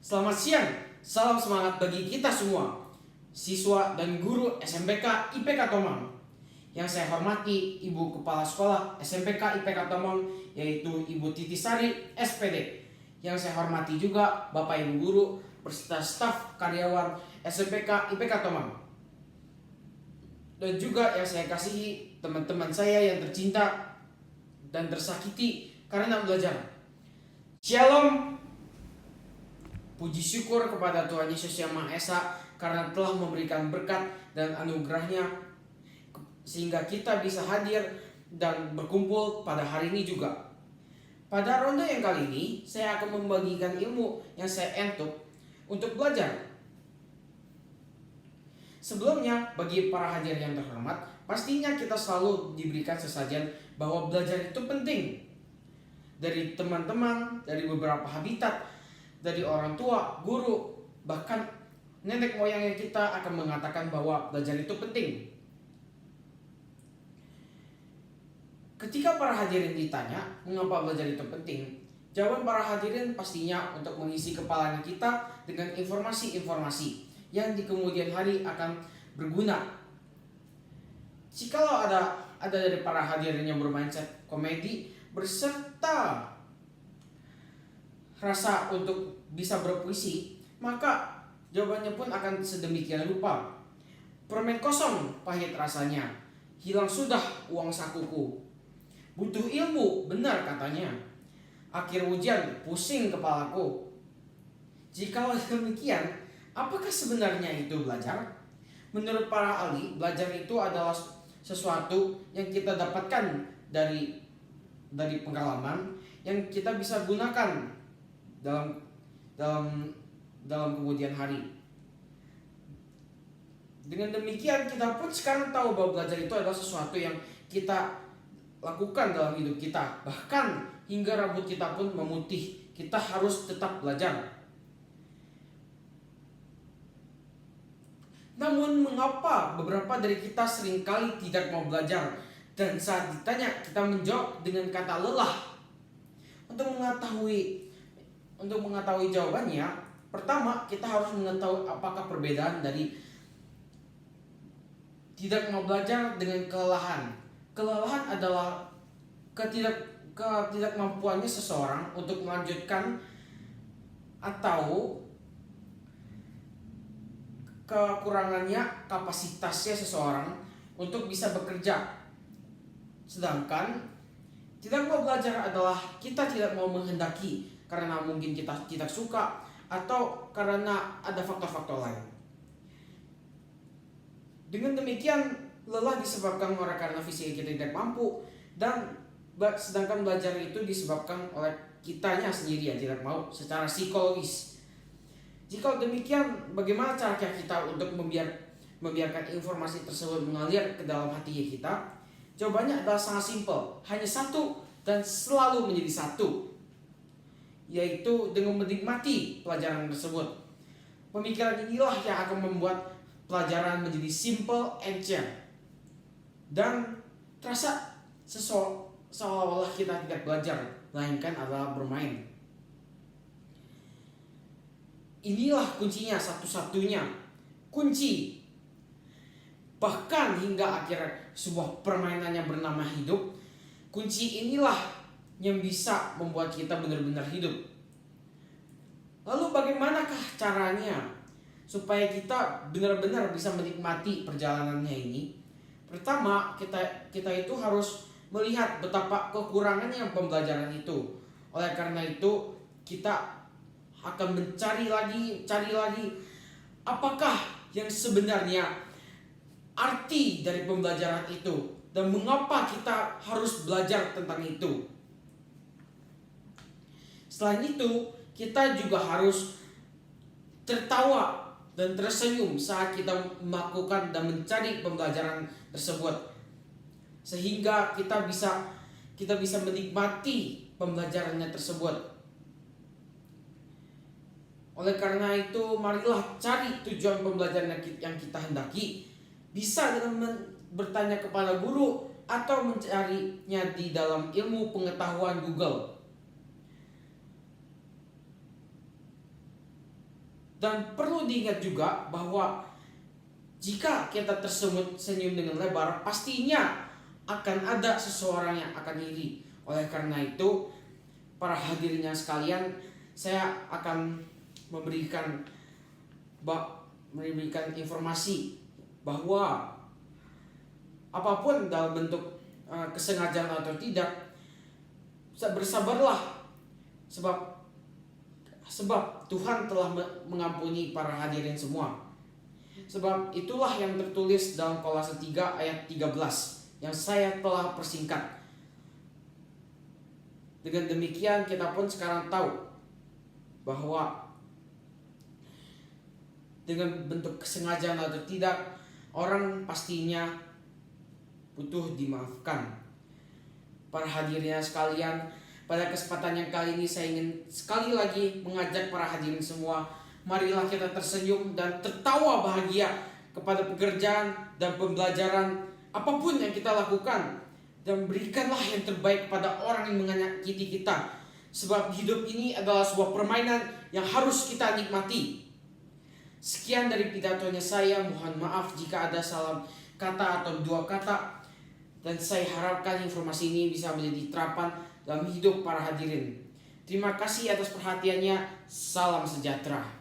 Selamat siang, salam semangat bagi kita semua, siswa dan guru SMPK IPK Tomang. Yang saya hormati Ibu Kepala Sekolah SMPK IPK Tomang, yaitu Ibu Titi Sari, SPD. Yang saya hormati juga Bapak Ibu Guru beserta staf karyawan SMPK IPK Tomang. Dan juga yang saya kasihi teman-teman saya yang tercinta dan tersakiti karena belajar. Shalom. Puji syukur kepada Tuhan Yesus Yang Maha Esa karena telah memberikan berkat dan anugerahnya sehingga kita bisa hadir dan berkumpul pada hari ini juga. Pada ronde yang kali ini, saya akan membagikan ilmu yang saya entuk untuk belajar. Sebelumnya, bagi para hadirin yang terhormat, pastinya kita selalu diberikan sesajen bahwa belajar itu penting. Dari teman-teman, dari beberapa habitat, dari orang tua, guru, bahkan nenek moyangnya kita akan mengatakan bahwa belajar itu penting. Ketika para hadirin ditanya mengapa belajar itu penting, jawaban para hadirin pastinya untuk mengisi kepalanya kita dengan informasi-informasi yang di kemudian hari akan berguna. Jikalau ada dari para hadirin yang bermindset komedi berserta rasa untuk bisa berpuisi, maka jawabannya pun akan sedemikian rupa. Permen kosong pahit rasanya, hilang sudah uang sakuku. Butuh ilmu, benar katanya. Akhir ujian, pusing kepalaku. Jikalau demikian, apakah sebenarnya itu belajar? Menurut para ahli, belajar itu adalah sesuatu yang kita dapatkan dari pengalaman yang kita bisa gunakan dalam kemudian hari. Dengan demikian kita pun sekarang tahu bahwa belajar itu adalah sesuatu yang kita lakukan dalam hidup kita. Bahkan hingga rambut kita pun memutih, kita harus tetap belajar. Namun mengapa beberapa dari kita seringkali tidak mau belajar? Dan saat ditanya kita menjawab dengan kata lelah. Untuk mengetahui jawabannya, pertama kita harus mengetahui apakah perbedaan dari tidak mau belajar dengan kelelahan. Kelelahan adalah ketidakmampuannya seseorang untuk melanjutkan atau kekurangannya kapasitasnya seseorang untuk bisa bekerja. Sedangkan tidak mau belajar adalah kita tidak mau menghendaki karena mungkin kita tidak suka atau karena ada faktor-faktor lain. Dengan demikian, lelah disebabkan karena fisik kita tidak mampu, dan sedangkan belajar itu disebabkan oleh kitanya sendiri yang tidak mau secara psikologis. Jika demikian, bagaimana cara kita untuk membiarkan informasi tersebut mengalir ke dalam hati kita? Jawabannya adalah sangat simpel, hanya satu dan selalu menjadi satu, yaitu dengan menikmati pelajaran tersebut. Pemikiran inilah yang akan membuat pelajaran menjadi simple and share, dan terasa seolah-olah kita tidak belajar, melainkan adalah bermain. Inilah kuncinya, satu-satunya kunci. Bahkan hingga akhir sebuah permainan yang bernama hidup, kunci inilah yang bisa membuat kita benar-benar hidup. Lalu bagaimanakah caranya supaya kita benar-benar bisa menikmati perjalanannya ini? Pertama, kita itu harus melihat betapa kekurangannya pembelajaran itu. Oleh karena itu, kita akan cari lagi apakah yang sebenarnya arti dari pembelajaran itu dan mengapa kita harus belajar tentang itu. Selain itu, kita juga harus tertawa dan tersenyum saat kita melakukan dan mencari pembelajaran tersebut, sehingga kita bisa menikmati pembelajarannya tersebut. Oleh karena itu, marilah cari tujuan pembelajaran yang kita hendaki. Bisa dengan bertanya kepada guru atau mencarinya di dalam ilmu pengetahuan Google. Dan perlu diingat juga bahwa jika kita tersenyum senyum dengan lebar, pastinya akan ada seseorang yang akan iri. Oleh karena itu, para hadirin yang sekalian, saya akan memberikan informasi bahwa apapun dalam bentuk kesengajaan atau tidak, bersabarlah sebab Tuhan telah mengampuni para hadirin semua. Sebab itulah yang tertulis dalam Kolose 3 ayat 13 yang saya telah persingkat. Dengan demikian kita pun sekarang tahu bahwa dengan bentuk kesengajaan atau tidak, orang pastinya butuh dimaafkan. Para hadirin sekalian, pada kesempatan yang kali ini saya ingin sekali lagi mengajak para hadirin semua, marilah kita tersenyum dan tertawa bahagia kepada pekerjaan dan pembelajaran apapun yang kita lakukan, dan berikanlah yang terbaik kepada orang yang menyakiti kita. Sebab hidup ini adalah sebuah permainan yang harus kita nikmati. Sekian dari pidatonya saya, mohon maaf jika ada salah kata atau dua kata, dan saya harapkan informasi ini bisa menjadi terapan dalam hidup para hadirin. Terima kasih atas perhatiannya. Salam sejahtera.